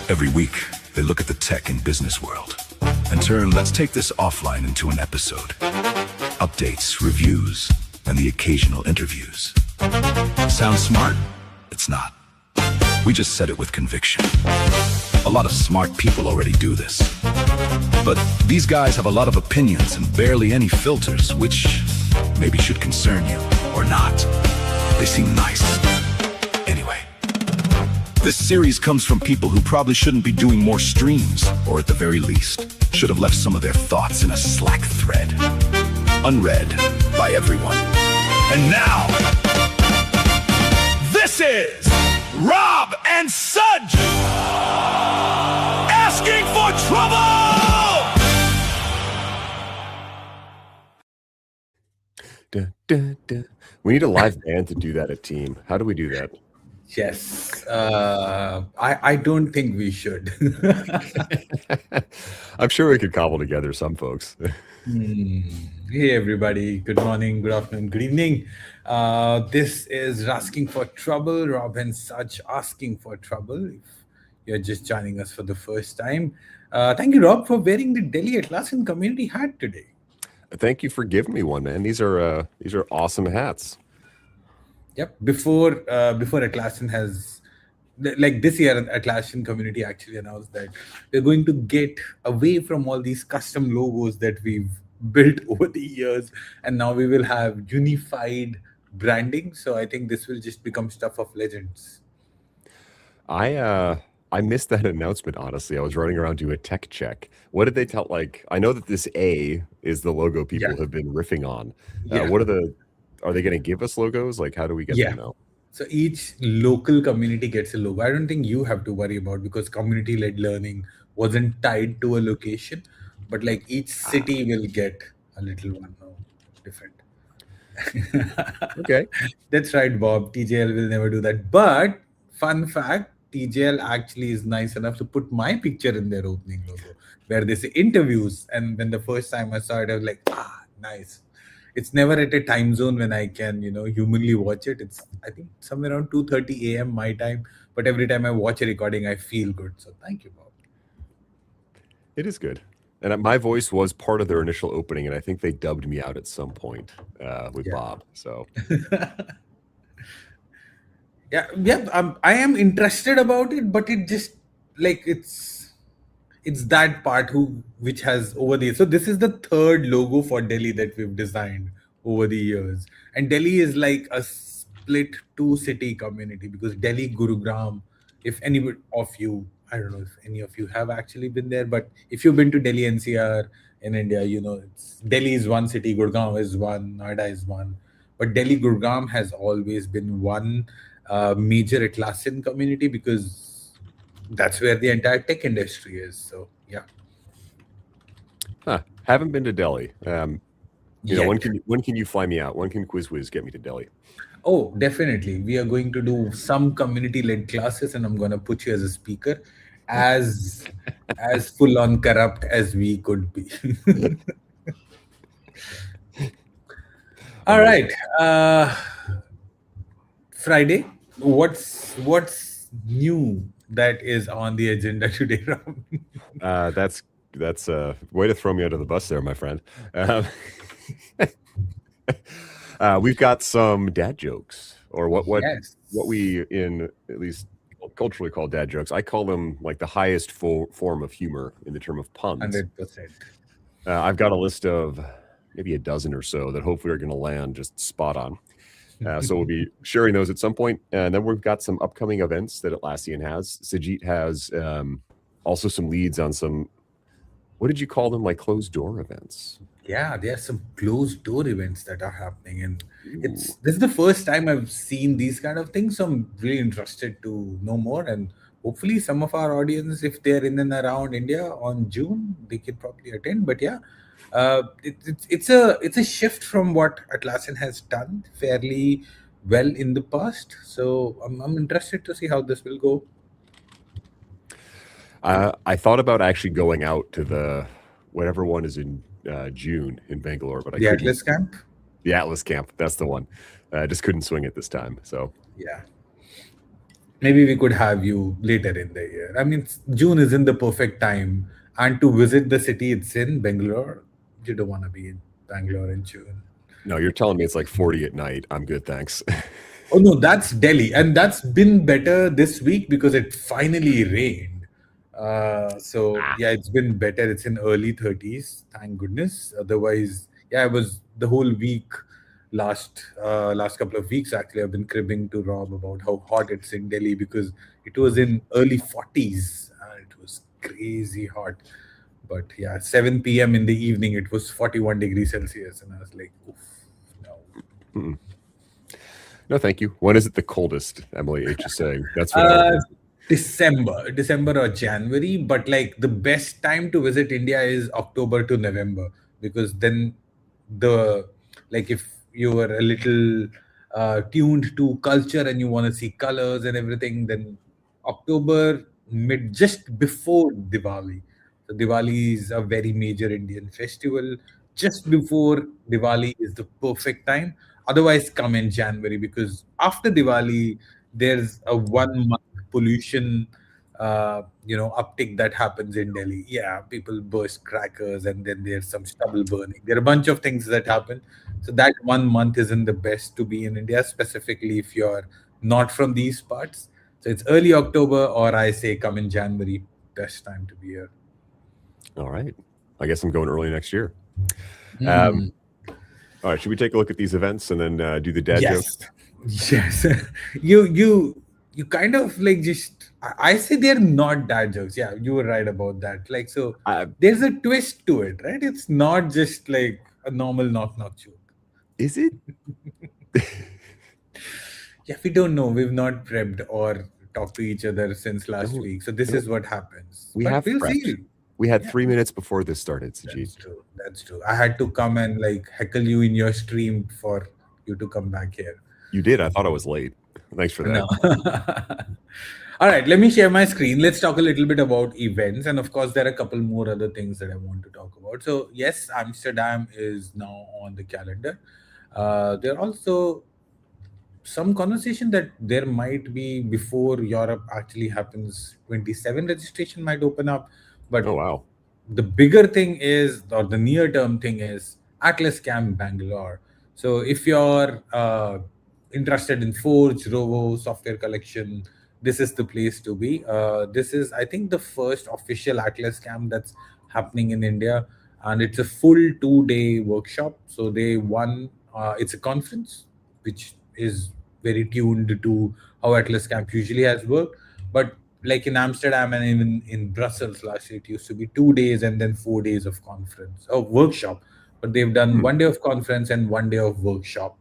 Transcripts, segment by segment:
Every week, they look at the tech and business world and turn let's take this offline into an episode. Updates, reviews, and the occasional interviews. Sounds smart? It's not. We just said it with conviction. A lot of smart people already do this. But these guys have a lot of opinions and barely any filters, which maybe should concern you, or not. They seem nice. Anyway, this series comes from people who probably shouldn't be doing more streams, or at the very least, should have left some of their thoughts in a Slack thread. Unread by everyone. And now, this is Rob and Sajit asking for trouble! Dun, dun, dun. We need a live band to do that at Team. How do we do that? Yes, I don't think we should. I'm sure we could cobble together some folks. Hey everybody, good morning, good afternoon, good evening. This is Asking for Trouble, Rob and Such asking for trouble. If you're just joining us for the first time, thank you, Rob, for wearing the Delhi Atlassian community hat today. Thank you for giving me one, man. These are awesome hats. Yep. Before Atlassian has, like this year, Atlassian community actually announced that they're going to get away from all these custom logos that we've built over the years, and now we will have unified branding. So I think this will just become stuff of legends. I missed that announcement, honestly. I was running around doing a tech check. What did they tell? Like, I know that this A is the logo people have been riffing on. Are they going to give us logos? Like, how do we get them now? So each local community gets a logo. I don't think you have to worry about, because community-led learning wasn't tied to a location, but like each city will get a little one different. Okay. That's right, Bob. TJL will never do that. But fun fact, TJL actually is nice enough to put my picture in their opening logo, where they say interviews. And when the first time I saw it, I was like, nice. It's never at a time zone when I can, humanly watch it. It's, I think, somewhere around 2:30 a.m. my time. But every time I watch a recording, I feel good. So thank you, Bob. It is good. And my voice was part of their initial opening, and I think they dubbed me out at some point with Bob. So, I am interested about it, but it just like it's that part which has over the years. So this is the third logo for Delhi that we've designed over the years, and Delhi is like a split two-city community, because Delhi, Gurugram. If any of you, I don't know if any of you have actually been there, but if you've been to Delhi NCR in India, Delhi is one city, Gurgaon is one, Noida is one, but Delhi Gurgaon has always been one major Atlassian community, because that's where the entire tech industry is. So haven't been to Delhi. When can you fly me out? When can QuizWiz get me to Delhi? Oh, definitely. We are going to do some community-led classes, and I'm going to put you as a speaker, as full-on corrupt as we could be. All right. Friday. What's new that is on the agenda today, Ram? That's a way to throw me under the bus there, my friend. We've got some dad jokes, or what we in at least culturally call dad jokes. I call them like the highest form of humor in the term of puns. 100%. I've got a list of maybe a dozen or so that hopefully are going to land just spot on. So we'll be sharing those at some point. And then we've got some upcoming events that Atlassian has. Sajit has also some leads on some, what did you call them, like closed door events? Yeah, there are some closed door events that are happening. And this is the first time I've seen these kind of things. So I'm really interested to know more. And hopefully some of our audience, if they're in and around India on June, they can probably attend. But it's a shift from what Atlassian has done fairly well in the past. So I'm interested to see how this will go. I thought about actually going out to whatever one is in June in Bangalore, but the Atlas camp. The Atlas camp, that's the one. I just couldn't swing it this time. So yeah. maybe we could have you later in the year. I mean, June isn't the perfect time, and to visit the city it's in, Bangalore, you don't want to be in Bangalore in June. No, you're telling me it's like 40 at night. I'm good, thanks. Oh no, that's Delhi, and that's been better this week because it finally rained. So yeah, it's been better. It's in early 30s, thank goodness. Otherwise, yeah, it was the whole week. Last couple of weeks actually, I've been cribbing to Rob about how hot it's in Delhi because it was in early 40s. It was crazy hot. But yeah, 7 p.m. in the evening, it was 41 degrees Celsius, and I was like, oof, no. Mm-mm. No, thank you. When is it the coldest? Emily H is saying. That's what I Uh, want. December or January, but like the best time to visit India is October to November because then the like if you were a little tuned to culture and you want to see colors and everything, then October mid just before Diwali. So Diwali is a very major Indian festival. Just before Diwali is the perfect time. Otherwise, come in January because after Diwali there's a 1 month pollution uptick that happens in Delhi. Yeah, people burst crackers and then there's some stubble burning. There are a bunch of things that happen. So that 1 month isn't the best to be in India, specifically if you're not from these parts. So it's early October, or I say come in January, best time to be here. All right. I guess I'm going early next year. Mm. All right. Should we take a look at these events and then do the dad joke? Yes. You kind of like just I say they're not dad jokes. Yeah, you were right about that. Like so Uh, there's a twist to it, right? It's not just like a normal knock knock joke. is it? Yeah, we don't know. We've not prepped or talked to each other since last No, week. So this no, is what happens. we But have we'll prepped. see. We had Yeah, 3 minutes before this started, Sajid. that's true. That's true. I had to come and like heckle you in your stream for you to come back here. You did. I thought I was late. Thanks for that. No. All right, let me share my screen. Let's talk a little bit about events. And of course, there are a couple more other things that I want to talk about. So, yes, Amsterdam is now on the calendar. There are also some conversation that there might be before Europe actually happens, 27 registration might open up. Oh, But wow. the bigger thing is, or the near term thing is Atlas Camp Bangalore. So if you're interested in Forge, Rovo, software collection, this is the place to be. This is, I think, the first official Atlas Camp that's happening in India, and it's a full 2 day workshop. So day one, it's a conference, which is very tuned to how Atlas Camp usually has worked. But like in Amsterdam and even in Brussels last year, it used to be 2 days and then 4 days of conference or workshop. But they've done Hmm. 1 day of conference and 1 day of workshop.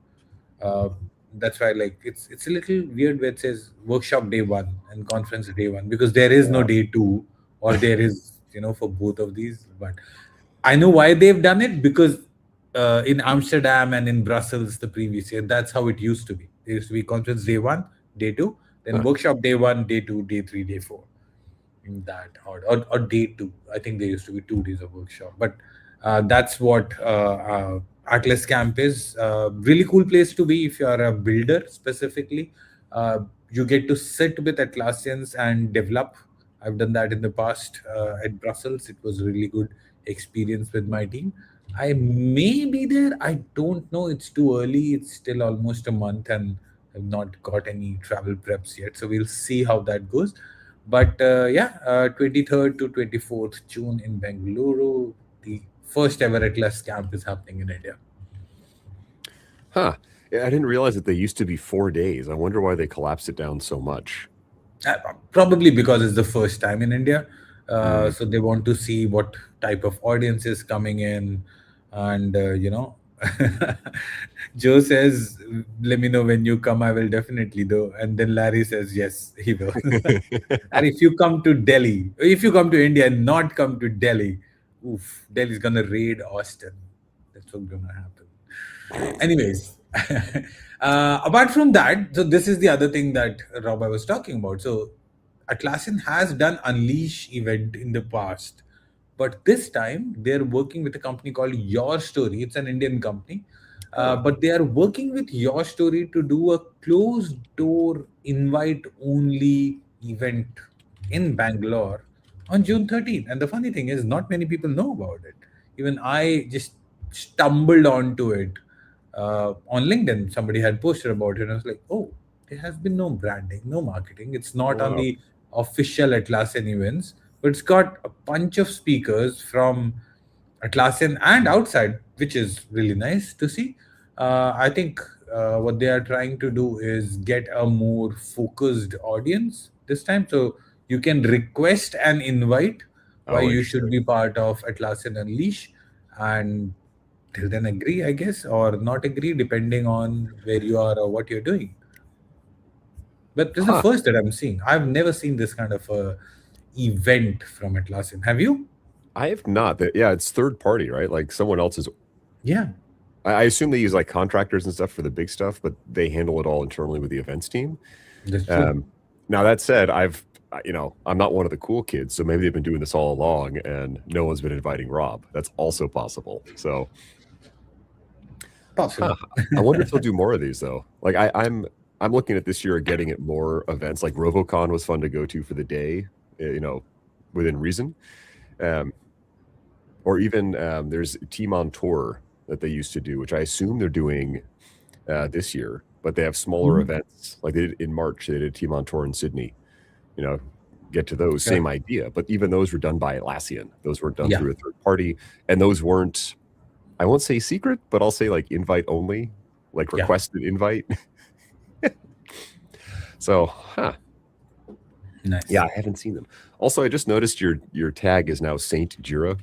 Uh, that's why like it's a little weird where it says workshop day one and conference day one because there is no Yeah. day two, or there is for both of these. But I know why they've done it because in Amsterdam and in Brussels the previous year, that's how it used to be. There used to be conference day one, day two, then Huh. workshop day one, day two, day three, day four, in that order, or day two. I think there used to be 2 days of workshop, but that's what Atlas Camp is. Really cool place to be if you are a builder specifically. Uh, you get to sit with Atlassians and develop. I've done that in the past at Brussels. It was a really good experience with my team. I may be there. I don't know. It's too early. It's still almost a month, and I've not got any travel preps yet. So we'll see how that goes. But 23rd to 24th June in Bengaluru, the first ever Atlas camp is happening in India. Huh. Yeah, I didn't realize that they used to be 4 days. I wonder why they collapsed it down so much. Probably because it's the first time in India. Hmm. So they want to see what type of audience is coming in. And, Joe says, let me know when you come. I will definitely do. And then Larry says, yes, he will. And if you come to Delhi, if you come to India and not come to Delhi, oof, Delhi's going to raid Austin. That's what's going to happen. Anyways, apart from that, so this is the other thing that Rob I was talking about. So Atlassian has done Unleash event in the past, but this time they're working with a company called Your Story. It's an Indian company. But they are working with Your Story to do a closed door invite only event in Bangalore on June 13th. And the funny thing is, not many people know about it. Even I just stumbled onto it on LinkedIn. Somebody had posted about it, and I was like, oh, there has been no branding, no marketing. It's not on Wow. the official Atlassian events, but it's got a bunch of speakers from Atlassian and outside, which is really nice to see. I think what they are trying to do is get a more focused audience this time. So you can request an invite why Oh, you should interesting. be part of Atlassian Unleash, and they'll then agree, I guess, or not agree, depending on where you are or what you're doing. But this is the Huh. first that I'm seeing. I've never seen this kind of event from Atlassian. Have you? I have not. Yeah, it's third party, right? Like someone else is. Yeah, I assume they use like contractors and stuff for the big stuff, but they handle it all internally with the events team. that's true. Um, Now that said, I'm not one of the cool kids, so maybe they've been doing this all along, and no one's been inviting Rob. That's also possible. So, Possible. I wonder if they'll do more of these though. Like I'm looking at this year getting at more events. Like RoboCon was fun to go to for the day, within reason. Um, or even there's Team on Tour that they used to do, which I assume they're doing this year, but they have smaller Mhm. events. Like they did in March, they did a Team on Tour in Sydney. You know, get to those, Sure. same idea. But even those were done by Atlassian. Those weren't done Yeah. through a third party, and those weren't. I won't say secret, but I'll say like invite only, like Yeah. requested invite. So, Nice. yeah, I haven't seen them. Also, I just noticed your tag is now Saint Jira.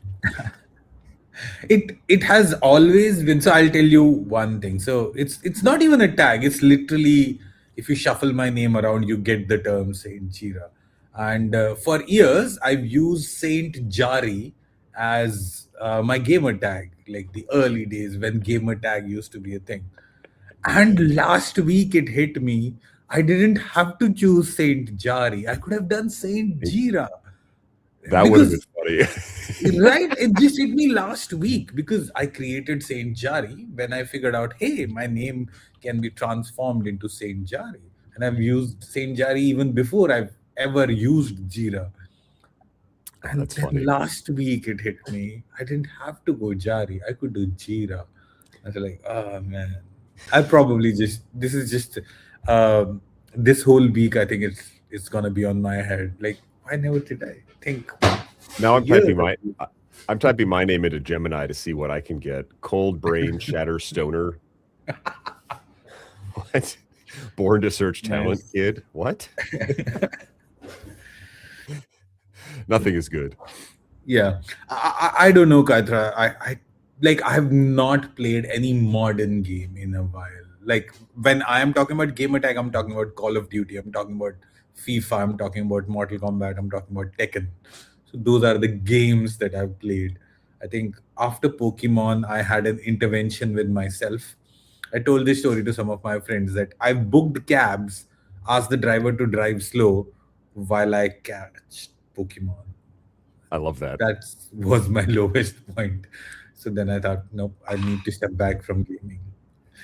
It has always been. So I'll tell you one thing. So it's not even a tag. It's literally, if you shuffle my name around, you get the term Saint Jira. And for years, I've used Saint Jari as my gamer tag, like the early days when gamer tag used to be a thing. And last week it hit me. I didn't have to choose Saint Jari. I could have done Saint Jira That would have been because funny. right, it just hit me last week because I created Saint Jari when I figured out, hey, my name can be transformed into Saint Jari, and I've used Saint Jari even before I've ever used Jira. Oh, And that's then funny. last week it hit me. I didn't have to go Jari. I could do Jira. I was like, oh man. I probably just this is just um, this whole week. I think it's gonna be on my head. Like, why never did I think Now a I'm year typing my ago? I'm typing my name into Gemini to see what I can get. Cold brain shatter stoner. What? Born to search talent Nice. kid. What? Nothing is good. Yeah, I don't know, Katra. I like I have not played any modern game in a while. Like when I am talking about game attack, I'm talking about Call of Duty. I'm talking about FIFA. I'm talking about Mortal Kombat. I'm talking about Tekken. So those are the games that I've played. I think after Pokemon, I had an intervention with myself. I told this story to some of my friends that I booked cabs, asked the driver to drive slow while I catch Pokemon. I love that. That was my lowest point. So then I thought, nope, I need to step back from gaming.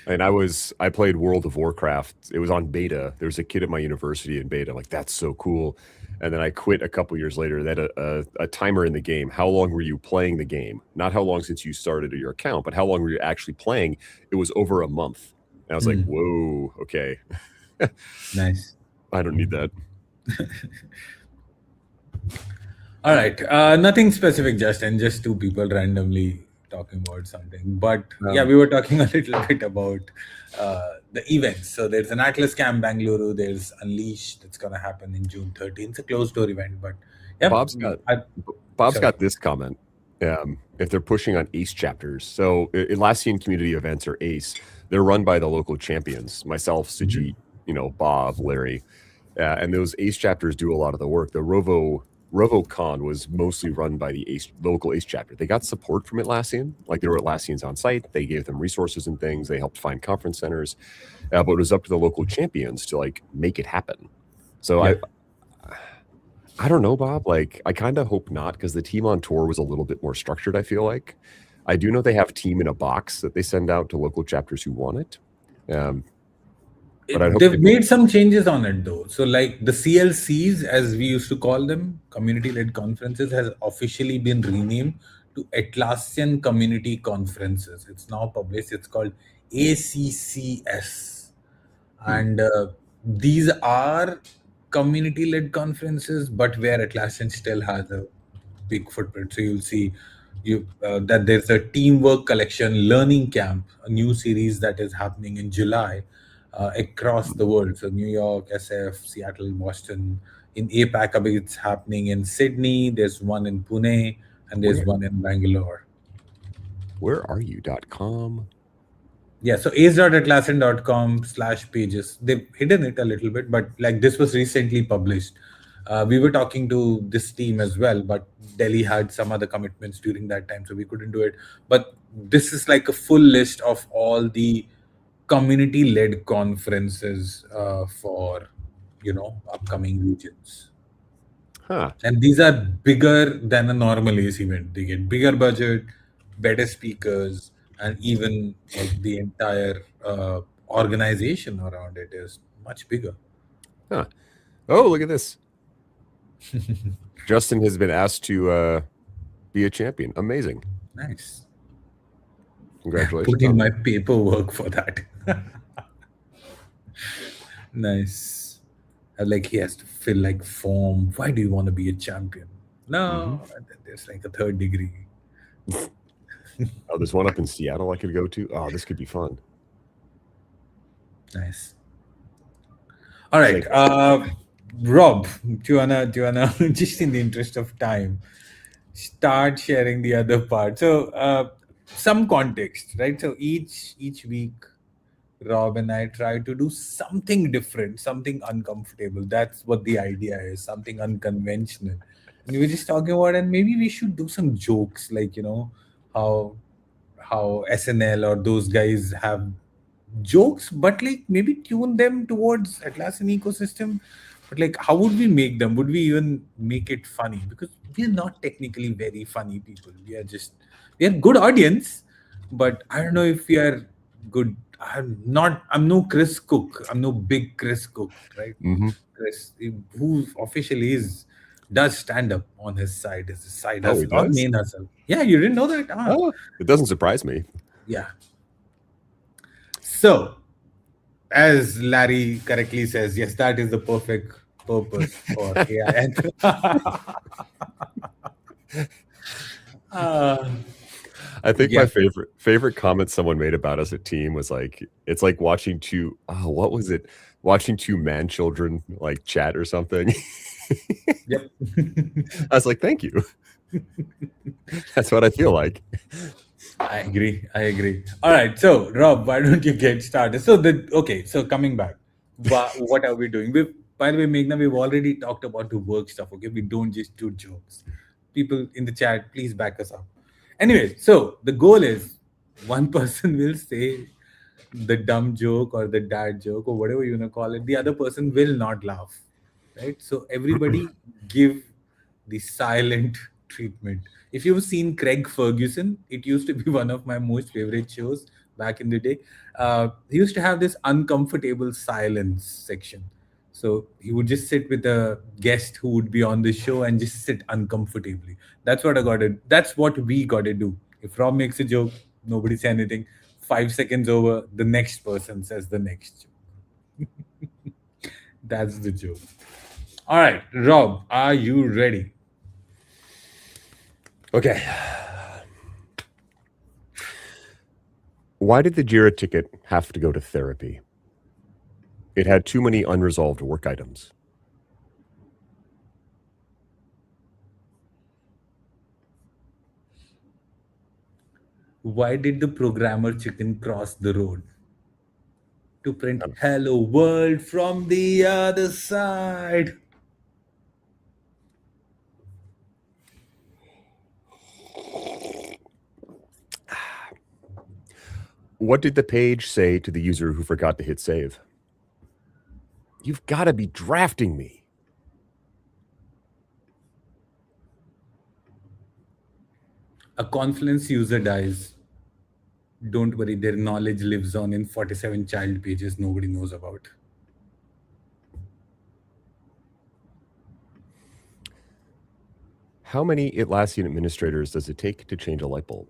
And I played World of Warcraft. It was on beta. There was a kid at my university in beta. I'm like, that's so cool. And then I quit a couple years later. They had a timer in the game. How long were you playing the game? Not how long since you started your account, but how long were you actually playing? It was over a month. And I was like, Hmm, whoa, okay. nice. I don't need that. All right. Nothing specific, Justin. Just two people randomly talking about something. But yeah, Um, we were talking a little bit about the events. So there's an Atlas Camp Bangalore. There's Unleash that's going to happen in June 13th. It's a closed door event. But yeah, Bob's got I, Bob's sorry. got this comment. If they're pushing on ACE chapters, so Atlassian community events or ACE, they're run by the local champions. Myself, Sajit, Bob, Larry, and those ACE chapters do a lot of the work. The RovoCon was mostly run by the local ACE chapter. They got support from Atlassian, like there were Atlassians on site. They gave them resources and things. They helped find conference centers, but it was up to the local champions to like make it happen. So Yeah. I don't know, Bob. Like, I kind of hope not because the team on tour was a little bit more structured, I feel like. I do know they have Team in a Box that they send out to local chapters who want it. But I hope They've made some changes on it though. So like the CLCs, as we used to call them, community-led conferences, has officially been renamed to Atlassian Community Conferences. It's now published. It's called ACCS, and these are community-led conferences, but where Atlassian still has a big footprint. So you'll see that there's a teamwork collection learning camp, a new series that is happening in July across the world. So New York, SF, Seattle, Boston. In APAC, it's happening in Sydney. There's one in Pune, and there's one in Bangalore. Whereareyou.com? Yeah, so ace.atlassian.com/pages. They've hidden it a little bit, but like this was recently published. We were talking to this team as well, but Delhi had some other commitments during that time, so we couldn't do it. But this is like a full list of all the community-led conferences for upcoming regions. Huh. And these are bigger than a normal ACE event. They get bigger budget, better speakers, and even like the entire organization around it is much bigger. Huh. Oh, look at this. Justin has been asked to be a champion. Amazing. Nice. Congratulations. Put in my paperwork for that. Nice. Like he has to fill like form. Why do you want to be a champion? No, and then there's like a third degree. Oh, there's one up in Seattle I could go to. Oh, this could be fun. Nice. All right, Rob, do you wanna just in the interest of time, start sharing the other part? So some context, right? So each week, Rob and I try to do something different, something uncomfortable. That's what the idea is, something unconventional. And we were just talking about, and maybe we should do some jokes, like how SNL or those guys have jokes, but like maybe tune them towards Atlassian ecosystem. But like, how would we make them? Would we even make it funny? Because we're not technically very funny people. We are good audience, but I don't know if we are good. I'm no Chris Cook. I'm no big Chris Cook, right? Chris, who officially does stand up on his side. His side Oh, he hustle or does? main hustle. Yeah, you didn't know that? Oh, it doesn't surprise me. Yeah. So, as Larry correctly says, yes, that is the perfect purpose for AI. I think Yeah. my favorite comment someone made about us at Team was like, it's like watching two, what was it? Watching two man children like chat or something. Yep. I was like, thank you. That's what I feel like. I agree. All right. So, Rob, why don't you get started? So, so coming back, what are we doing? By the way, Meghna, we've already talked about the work stuff. Okay, we don't just do jokes. People in the chat, please back us up. Anyway, so the goal is one person will say the dumb joke or the dad joke or whatever you want to call it. The other person will not laugh, right? So everybody give the silent treatment. If you've seen Craig Ferguson, it used to be one of my most favorite shows back in the day. He used to have this uncomfortable silence section. So he would just sit with a guest who would be on the show and just sit uncomfortably. That's what we gotta do. If Rob makes a joke, nobody say anything. 5 seconds over, the next person says the next joke. That's the joke. All right, Rob, are you ready? Okay. Why did the Jira ticket have to go to therapy? It had too many unresolved work items. Why did the programmer chicken cross the road? To print "Hello World" from the other side. What did the page say to the user who forgot to hit save? You've got to be drafting me. A Confluence user dies. Don't worry, their knowledge lives on in 47 child pages nobody knows about. How many Atlassian administrators does it take to change a light bulb?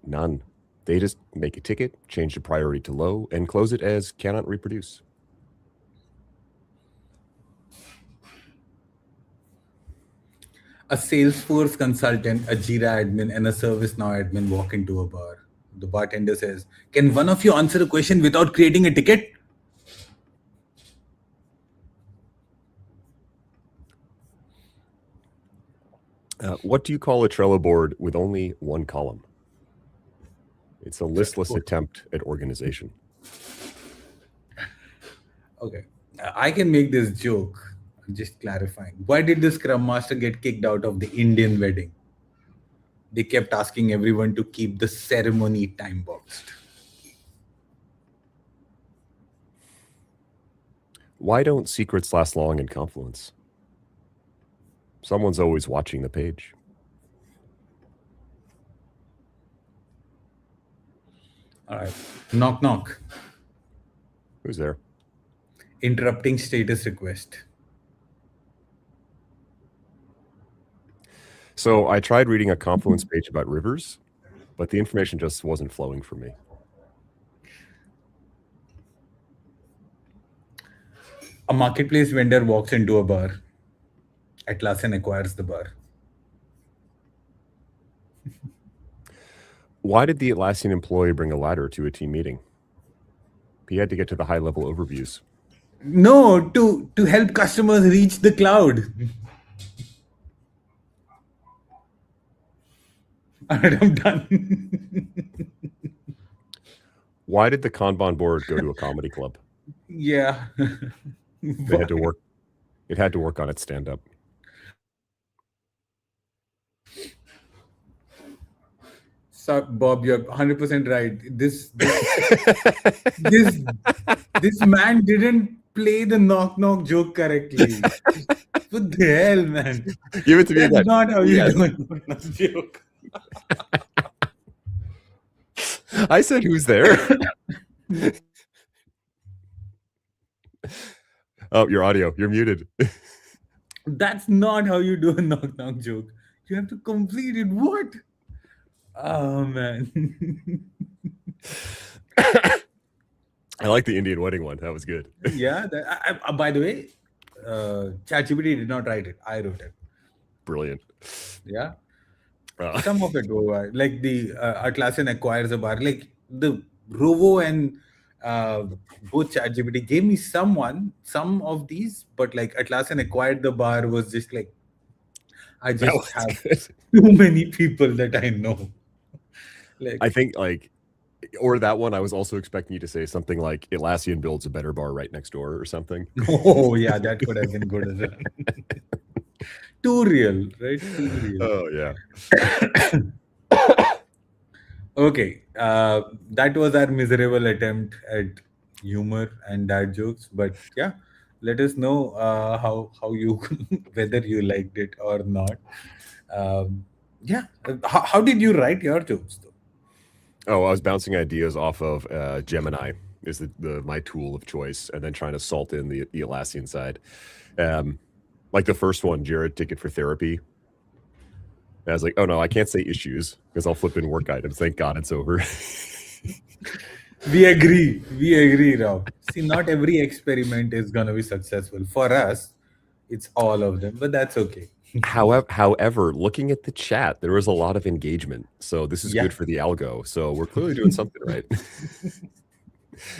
None. They just make a ticket, change the priority to low, and close it as cannot reproduce. A Salesforce consultant, a Jira admin, and a ServiceNow admin walk into a bar. The bartender says, "Can one of you answer a question without creating a ticket?" What do you call a Trello board with only one column? It's a listless attempt at organization. Okay, I can make this joke. I'm just clarifying. Why did the Scrum Master get kicked out of the Indian wedding? They kept asking everyone to keep the ceremony time boxed. Why don't secrets last long in Confluence? Someone's always watching the page. All right. Knock, knock. Who's there? Interrupting status request. So I tried reading a Confluence page about rivers, but the information just wasn't flowing for me. A marketplace vendor walks into a bar. Atlassian acquires the bar. Why did the Atlassian employee bring a ladder to a team meeting? He had to get to the high-level overviews. No, to help customers reach the cloud. All right, I'm done. Why did the Kanban board go to a comedy club? Yeah. They had to work. It had to work on its stand-up. So, Bob, you're 100% right. This man didn't play the knock knock joke correctly. What the hell, man? Give it to me That's again. not how you do a knock knock joke. I said, who's there? Oh, your audio. You're muted. That's not how you do a knock knock joke. You have to complete it. What? Oh, man. I like the Indian wedding one. That was good. Yeah. By the way, ChatGPT did not write it. I wrote it. Brilliant. Yeah. Some of it were like the Atlassian acquires a bar. Like the Rovo and both ChatGPT gave me some of these, but like Atlassian acquired the bar was just like, I just have too many people that I know. Like, I think or that one, I was also expecting you to say something like Atlassian builds a better bar right next door or something. Oh yeah, that could have been good as well. Too real, right? Too real. Oh yeah. Okay, that was our miserable attempt at humor and dad jokes. But yeah, let us know how you whether you liked it or not. Yeah, how did you write your jokes though? Oh, I was bouncing ideas off of Gemini is my tool of choice, and then trying to salt in the Atlassian side. Like the first one, Jared, ticket for therapy. And I was like, oh no, I can't say issues because I'll flip in work items. Thank God it's over. We agree, Rob. See, not every experiment is gonna be successful. For us, it's all of them, but that's okay. However, looking at the chat, there was a lot of engagement. So this is good for the algo. So we're clearly doing something right.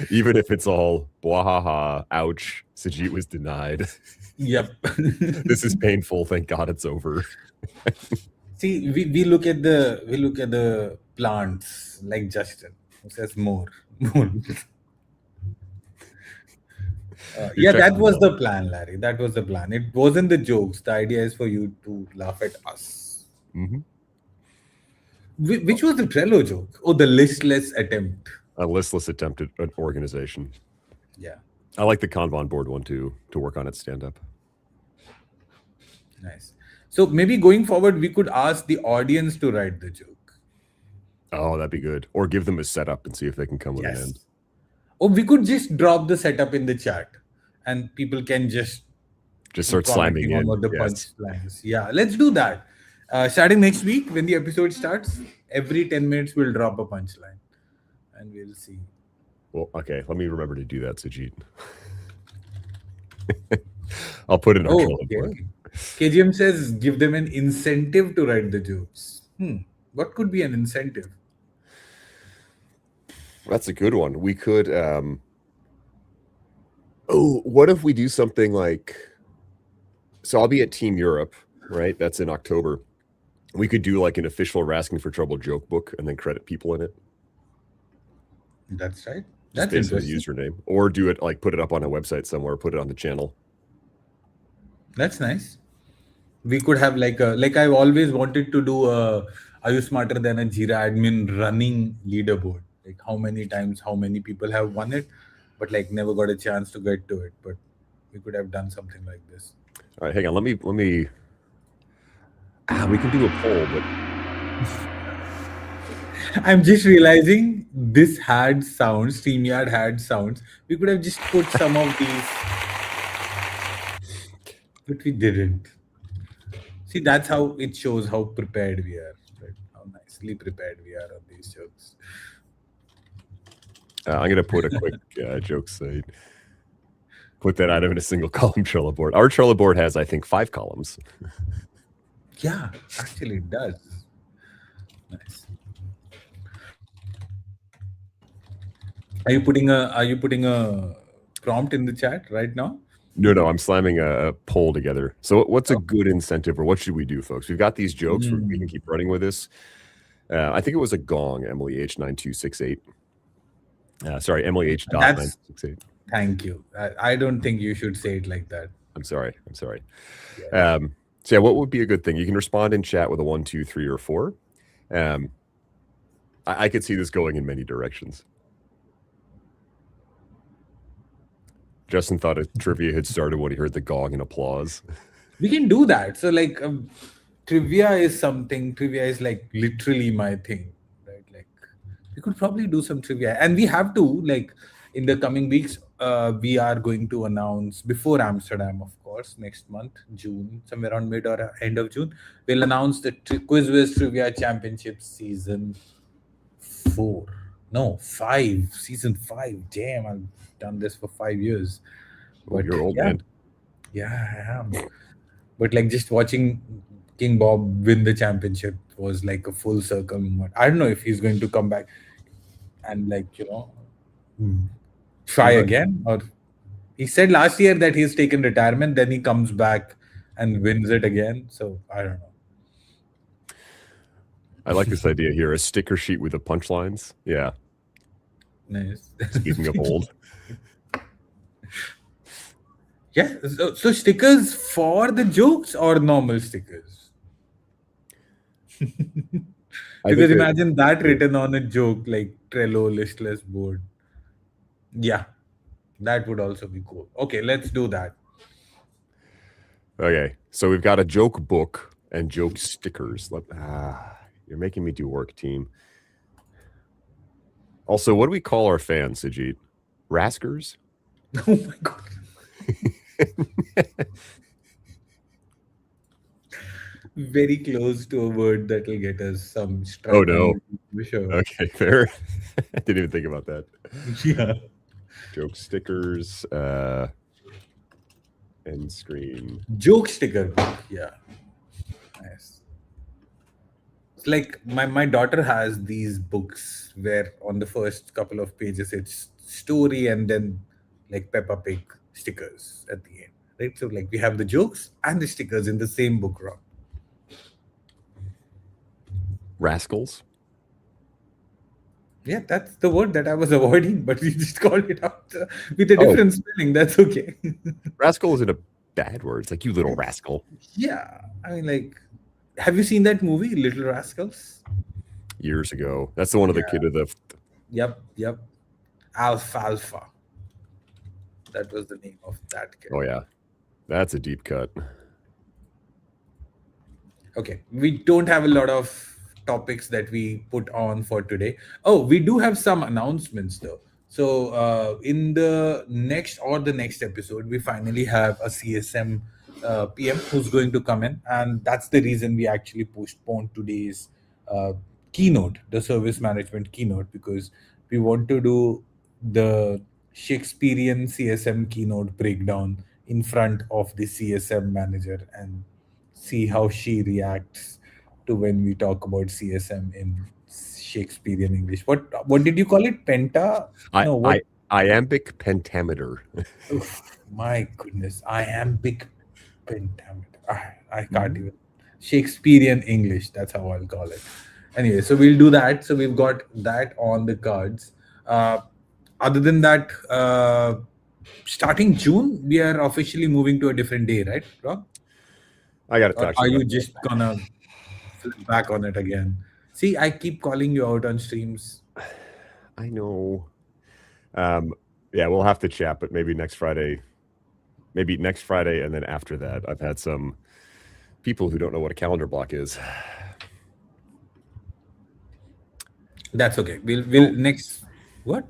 Even if it's all bwahaha, ouch, Sajit was denied. Yep. This is painful. Thank God it's over. See, we look at the plants like Justin who says more. Yeah, that was the plan, Larry. That was the plan. It wasn't the jokes. The idea is for you to laugh at us. Mm-hmm. Which was the Trello joke? Oh, the listless attempt. A listless attempt at an organization. Yeah. I like the Kanban board one too, to work on its stand-up. Nice. So maybe going forward, we could ask the audience to write the joke. Oh, that'd be good. Or give them a setup and see if they can come with an end. Or we could just drop the setup in the chat, and people can just start slamming commenting on in. what the Yes. punchlines. Yeah, let's do that. Starting next week, when the episode starts, every 10 minutes we'll drop a punchline, and we'll see. Well, okay. Let me remember to do that, Sajit. I'll put it on Trello board. Okay. KGM says give them an incentive to write the jokes. What could be an incentive? That's a good one. We could. What if we do something like? So I'll be at Team Europe, right? That's in October. We could do like an official Rasking for Trouble joke book and then credit people in it. That's right. Just That's based on interesting. the username, or do it like put it up on a website somewhere, put it on the channel. That's nice. We could have like I've always wanted to do a Are You Smarter Than a Jira admin running leaderboard? Like how many times, how many people have won it, but like never got a chance to get to it. But we could have done something like this. All right, hang on. Let me. We can do a poll, but I'm just realizing this had sounds, StreamYard had sounds. We could have just put some of these, but we didn't. See, that's how it shows how prepared we are, right? How nicely prepared we are on these jokes. I'm going to put a quick joke site. Put that item in a single column Trello board. Our Trello board has, I think, 5 columns. Yeah, actually it does. Nice. Are you putting a prompt in the chat right now? No, I'm slamming a poll together. So what's a good incentive, or what should we do, folks? We've got these jokes. We can keep running with this. I think it was a gong, Emily H9268. Sorry, Emily H.968. Thank you. I don't think you should say it like that. I'm sorry. Yeah. So yeah, what would be a good thing? You can respond in chat with a 1, 2, 3, or 4. I could see this going in many directions. Justin thought a trivia had started when he heard the gong and applause. We can do that. So like trivia is like literally my thing, right? Like we could probably do some trivia, and we have to, like, in the coming weeks, we are going to announce before Amsterdam, of course, next month, June, somewhere around mid or end of June, we'll announce the Quiz Wiz Trivia Championship season 4. No, 5. Season 5. Damn, I've done this for 5 years. But you're old, man. Yeah, I am. But like just watching King Bob win the championship was like a full circle moment. I don't know if he's going to come back and try again, or he said last year that he's taken retirement, then he comes back and wins it again. So I don't know. I like this idea here. A sticker sheet with the punchlines. Yeah. Nice. Speaking of old. Yeah. So stickers for the jokes or normal stickers? Because imagine that written on a joke like Trello listless board. Yeah. That would also be cool. Okay, let's do that. Okay. So we've got a joke book and joke stickers. You're making me do work, team. Also, what do we call our fans, Sajit? Raskers? Oh my God. Very close to a word that will get us some strike. Oh, no. Sure. Okay, fair. I didn't even think about that. Yeah. Joke stickers, end screen. Joke sticker book. Yeah. Nice. It's like my daughter has these books where on the first couple of pages it's story and then like Peppa Pig stickers at the end. Right? So like we have the jokes and the stickers in the same book round. Rascals? Yeah, that's the word that I was avoiding, but you just called it out with a different spelling. That's okay. Rascal isn't a bad word. It's like, you little rascal. Yeah. I mean, like, have you seen that movie, Little Rascals? Years ago. That's the one of the kid of the... Yep. Alfalfa. That was the name of that kid. Oh, yeah. That's a deep cut. Okay, we don't have a lot of topics that we put on for today. Oh, we do have some announcements though. So, in the next episode, we finally have a CSM PM who's going to come in, and that's the reason we actually postponed today's uh, keynote, the service management keynote, because we want to do the Shakespearean CSM keynote breakdown in front of the CSM manager and see how she reacts to when we talk about CSM in Shakespearean English. What did you call it? Penta? I, No, what? I iambic pentameter. Oof, my goodness, iambic pentameter. I can't even. Shakespearean English. That's how I'll call it. Anyway, so we'll do that. So we've got that on the cards. Uh, Other than that, starting June, we are officially moving to a different day, right, Rob? I got to Or talk to are you you about just gonna flip back on it again? See, I keep calling you out on streams. that. I know. Yeah, we'll have to chat, but maybe next Friday. Maybe next Friday, and then after that, I've had some people who don't know what a calendar block is. That's okay. We'll next what?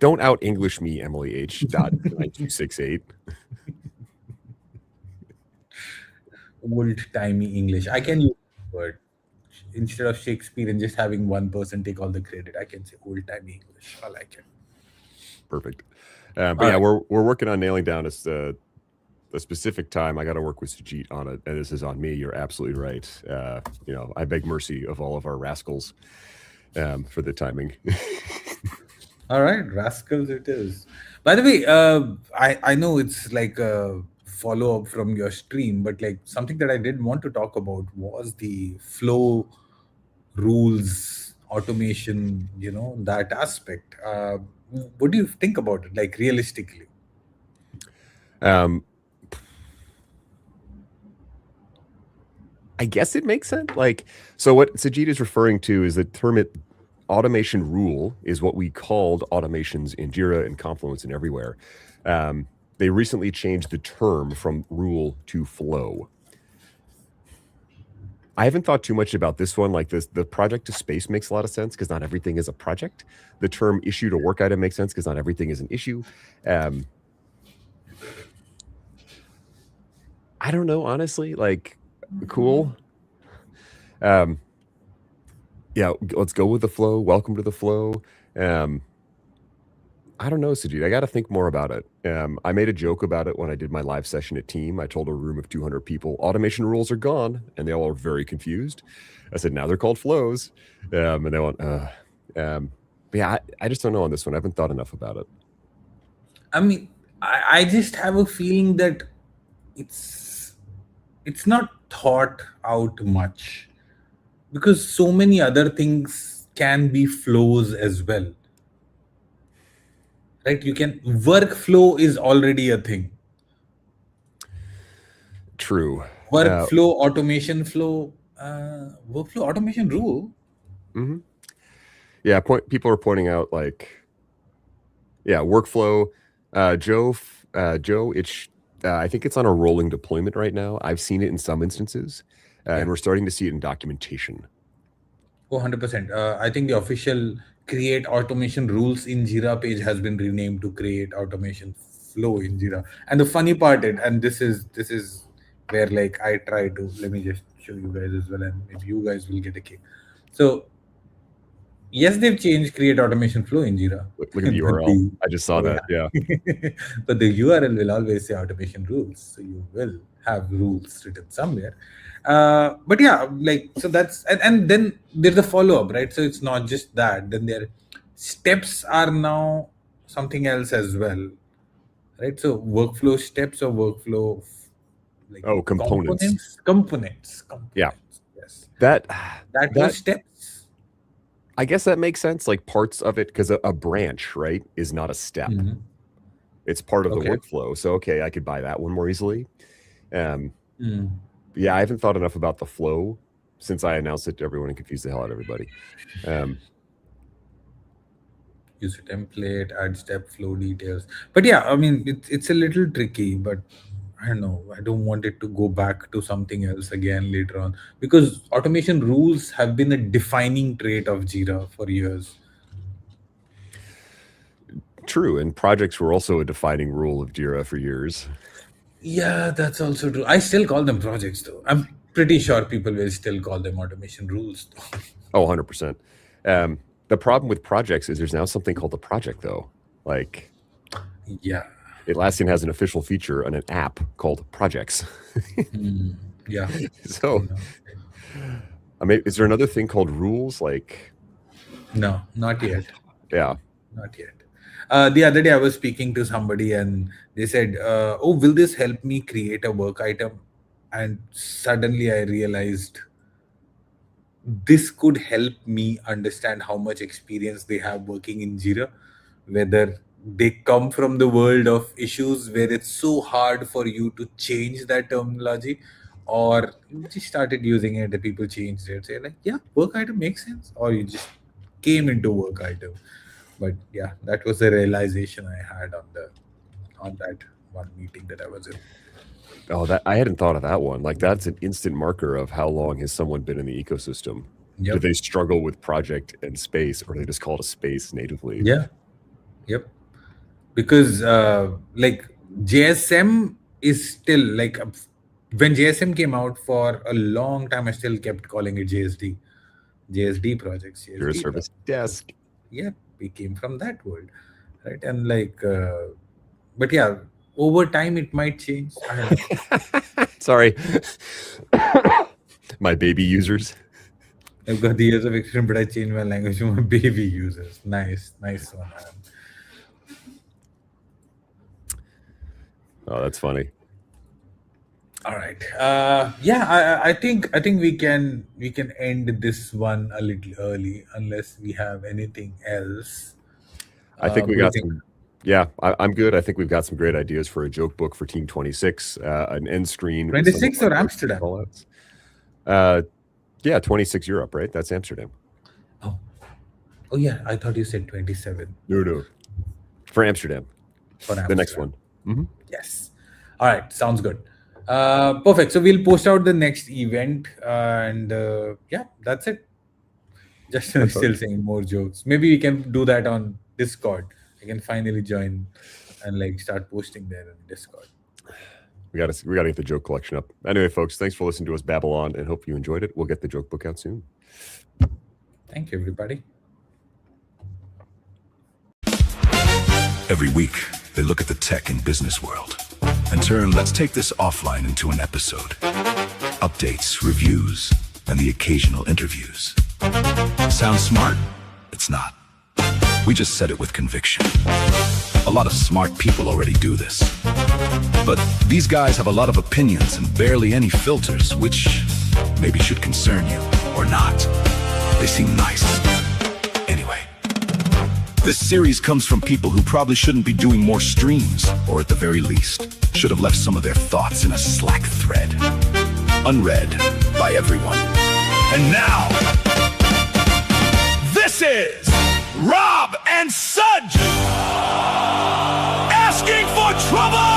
Don't out English me, Emily H. Dot 9268. Old timey English. I can use the word instead of Shakespeare and just having one person take all the credit. I can say old timey English. I like it. Perfect. But All yeah, right. we're working on nailing down a specific time. I got to work with Sajit on it, and this is on me. You're absolutely right. I beg mercy of all of our rascals for the timing. All right, rascals it is. By the way, I know it's like a follow up from your stream, but like something that I did want to talk about was the flow rules, automation. That aspect. What do you think about it? Like realistically? Um, I guess it makes sense. Like, so what Sajid is referring to is the term automation rule is what we called automations in Jira and Confluence and everywhere. They recently changed the term from rule to flow. I haven't thought too much about this one. Like this, the project to space makes a lot of sense because not everything is a project. The term issue to work item makes sense because not everything is an issue. I don't know, honestly. Like, cool. Yeah, let's go with the flow. Welcome to the flow. I don't know, Sajid. I got to think more about it. I made a joke about it when I did my live session at Team. I told a room of 200 people, automation rules are gone, and they all are very confused. I said, now they're called flows. And they went, but yeah, I just don't know on this one. I haven't thought enough about it. I mean, I just have a feeling that it's it's not thought out much because so many other things can be flows as well, right? You can workflow is already a thing. True. Workflow, automation flow, workflow automation rule. Mm-hmm. Yeah, people are pointing out like, yeah, workflow. Joe, it's I think it's on a rolling deployment right now. I've seen it in some instances, and we're starting to see it in documentation. Oh, 100%. I think the official create automation rules in Jira page has been renamed to create automation flow in Jira. And the funny part, and this is where like I try to let me just show you guys as well, and maybe you guys will get a kick. So yes, they've changed create automation flow in Jira. Look at the But URL. I just saw that. Yeah. But the URL will always say automation rules. So you will have rules written somewhere. But yeah, like, so that's, and then there's a follow up, right? So it's not just that. Then their steps are now something else as well, right? So workflow steps or workflow, like Components. components. Yeah. Yes. That Was steps. I guess that makes sense. Like parts of it, because a branch, right, is not a step. Mhm. It's part of the Okay. workflow. So okay, I could buy that one more easily. Mm. Yeah, I haven't thought enough about the flow since I announced it to everyone and confused the hell out of everybody. Use a template, add step flow details. But yeah, I mean, it's a little tricky, but I don't know. I don't want it to go back to something else again later on, because automation rules have been a defining trait of Jira for years. True, and projects were also a defining rule of Jira for years. Yeah, that's also true. I still call them projects though. I'm pretty sure people will still call them automation rules though. Oh, 100%. The problem with projects is there's now something called a project, though. Like, Yeah. Atlassian has an official feature on an app called Projects. Yeah. So, I mean, is there another thing called rules? Like, No, not yet. yeah. Not yet. The other day I was speaking to somebody and they said, "Oh, will this help me create a work item?" And suddenly I realized this could help me understand how much experience they have working in Jira, whether they come from the world of issues where it's so hard for you to change that terminology, or you just started using it, the people changed it, say like, yeah, work item makes sense, or you just came into work item. But yeah, that was the realization I had on that one meeting that I was in. Oh, that I hadn't thought of that one. Like, that's an instant marker of how long has someone been in the ecosystem. Yep. Do they struggle with project and space, or do they just call it a space natively? Yeah. Yep. Because like JSM is still like when JSM came out for a long time, I still kept calling it JSD projects. Jira JSD Service Desk. Yeah, we came from that world, right? And like, but yeah, over time it might change. I don't know. Sorry. My baby users. I've got the years of experience, but I changed my language to my baby users. Nice one. Man. Oh, that's funny. All right. Yeah, I think we can end this one a little early unless we have anything else. I think we got some. Yeah, I'm good. I think we've got some great ideas for a joke book for Team 26, an end screen. 26 or Amsterdam? Yeah, 26 Europe, right? That's Amsterdam. Oh yeah, I thought you said 27. No. For Amsterdam. The next one. Mm-hmm. Yes. All right. Sounds good. Perfect. So we'll post out the next event, and yeah, that's it. Just still saying more jokes. Maybe we can do that on Discord. I can finally join and like start posting there in Discord. We got to get the joke collection up. Anyway, folks, thanks for listening to us babble on, and hope you enjoyed it. We'll get the joke book out soon. Thank you, everybody. Every week, they look at the tech and business world and turn let's take this offline into an episode. Updates, reviews, and the occasional interviews. Sounds smart? It's not. We just said it with conviction. A lot of smart people already do this. But these guys have a lot of opinions and barely any filters, which maybe should concern you, or not. They seem nice. Anyway, this series comes from people who probably shouldn't be doing more streams, or at the very least, should have left some of their thoughts in a Slack thread. Unread by everyone. And now, this is Rob and Sajit asking for trouble!